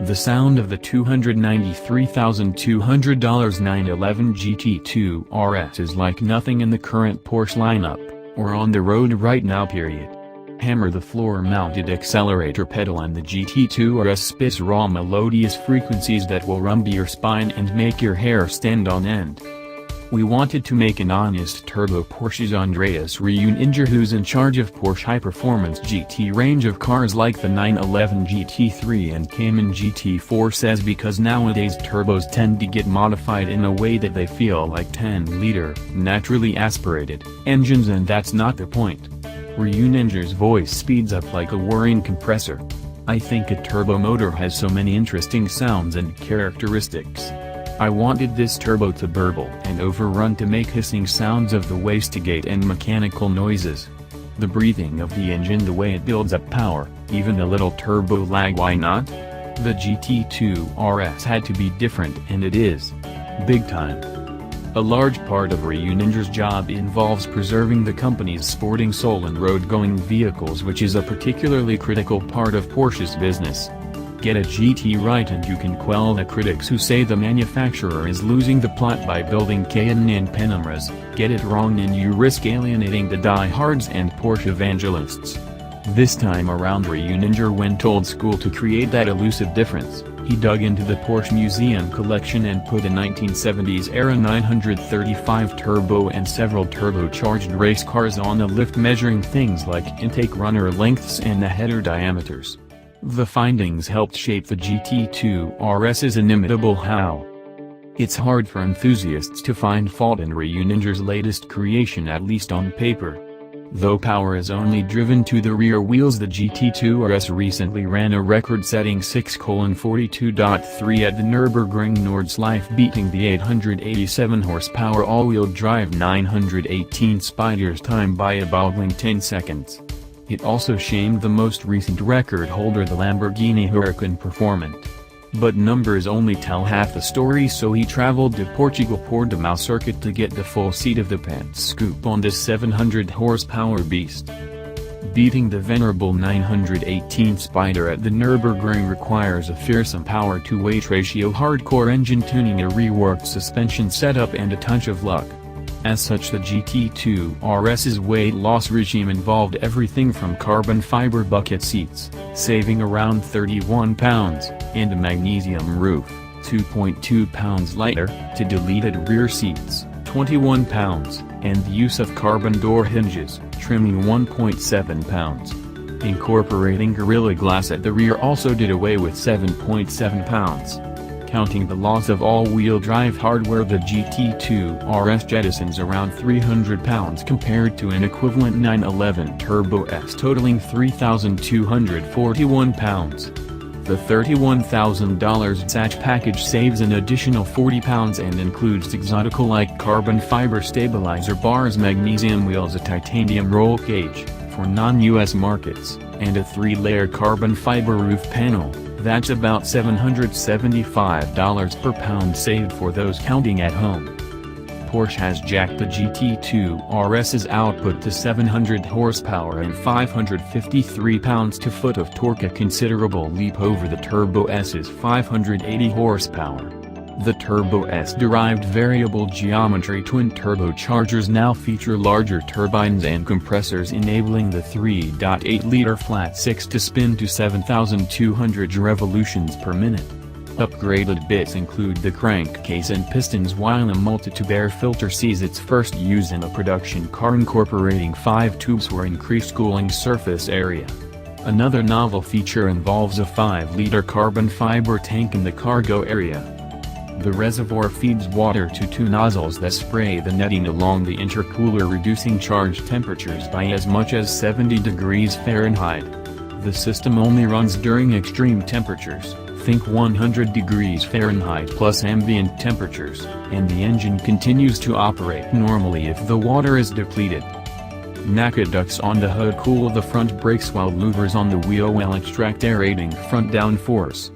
The sound of the $293,200 911 GT2 RS is like nothing in the current Porsche lineup, or on the road right now period. Hammer the floor-mounted accelerator pedal and the GT2 RS spits raw melodious frequencies that will rumble your spine and make your hair stand on end. We wanted to make an honest turbo Porsche's Andreas Reuninger, who's in charge of Porsche high-performance GT range of cars like the 911 GT3 and Cayman GT4, says because nowadays turbos tend to get modified in a way that they feel like 10-liter, naturally aspirated engines, and that's not the point. Reuninger's voice speeds up like a whirring compressor. I think a turbo motor has so many interesting sounds and characteristics. I wanted this turbo to burble and overrun to make hissing sounds of the wastegate and mechanical noises. The breathing of the engine, the way it builds up power, even a little turbo lag, why not? The GT2 RS had to be different, and it is. Big time. A large part of Reuninger's job involves preserving the company's sporting soul in road-going vehicles, which is a particularly critical part of Porsche's business. Get a GT right and you can quell the critics who say the manufacturer is losing the plot by building Cayenne and Panameras. Get it wrong and you risk alienating the diehards and Porsche evangelists. This time around, Reuninger went old school to create that elusive difference. He dug into the Porsche Museum collection and put a 1970s-era 935 turbo and several turbocharged race cars on a lift, measuring things like intake runner lengths and the header diameters. The findings helped shape the GT2 RS's inimitable how. It's hard for enthusiasts to find fault in Reuninger's latest creation, at least on paper. Though power is only driven to the rear wheels, the GT2 RS recently ran a record-setting 6:42.3 at the Nurburgring Nordschleife, beating the 887 horsepower all-wheel drive 918 Spider's time by a boggling 10 seconds. It also shamed the most recent record holder, the Lamborghini Huracan Performant. But numbers only tell half the story, so he traveled to Portugal Portimao circuit to get the full seat of the pants scoop on this 700 horsepower beast. Beating the venerable 918 Spider at the Nürburgring requires a fearsome power-to-weight ratio, hardcore engine tuning, a reworked suspension setup, and a touch of luck. As such, the GT2 RS's weight loss regime involved everything from carbon fiber bucket seats, saving around 31 pounds, and a magnesium roof, 2.2 pounds lighter, to deleted rear seats, 21 pounds, and the use of carbon door hinges, trimming 1.7 pounds. Incorporating Gorilla Glass at the rear also did away with 7.7 pounds. Counting the loss of all-wheel drive hardware, the GT2 RS jettisons around 300 pounds compared to an equivalent 911 Turbo S totaling 3,241 pounds. The $31,000 satch package saves an additional 40 pounds and includes Exotical-like carbon fiber stabilizer bars, magnesium wheels, a titanium roll cage, for non-US markets, and a 3-layer carbon fiber roof panel. That's about $775 per pound saved for those counting at home. Porsche has jacked the GT2 RS's output to 700 horsepower and 553 pounds-to-foot of torque, a considerable leap over the Turbo S's 580 horsepower. The Turbo S-derived variable geometry twin turbochargers now feature larger turbines and compressors, enabling the 3.8-liter flat six to spin to 7,200 revolutions per minute. Upgraded bits include the crankcase and pistons, while a multi-tube air filter sees its first use in a production car incorporating 5 tubes for increased cooling surface area. Another novel feature involves a 5-liter carbon fiber tank in the cargo area. The reservoir feeds water to 2 nozzles that spray the netting along the intercooler, reducing charge temperatures by as much as 70 degrees Fahrenheit. The system only runs during extreme temperatures, think 100 degrees Fahrenheit plus ambient temperatures, and the engine continues to operate normally if the water is depleted. NACA ducts on the hood cool the front brakes, while louvers on the wheel will extract aerating front downforce.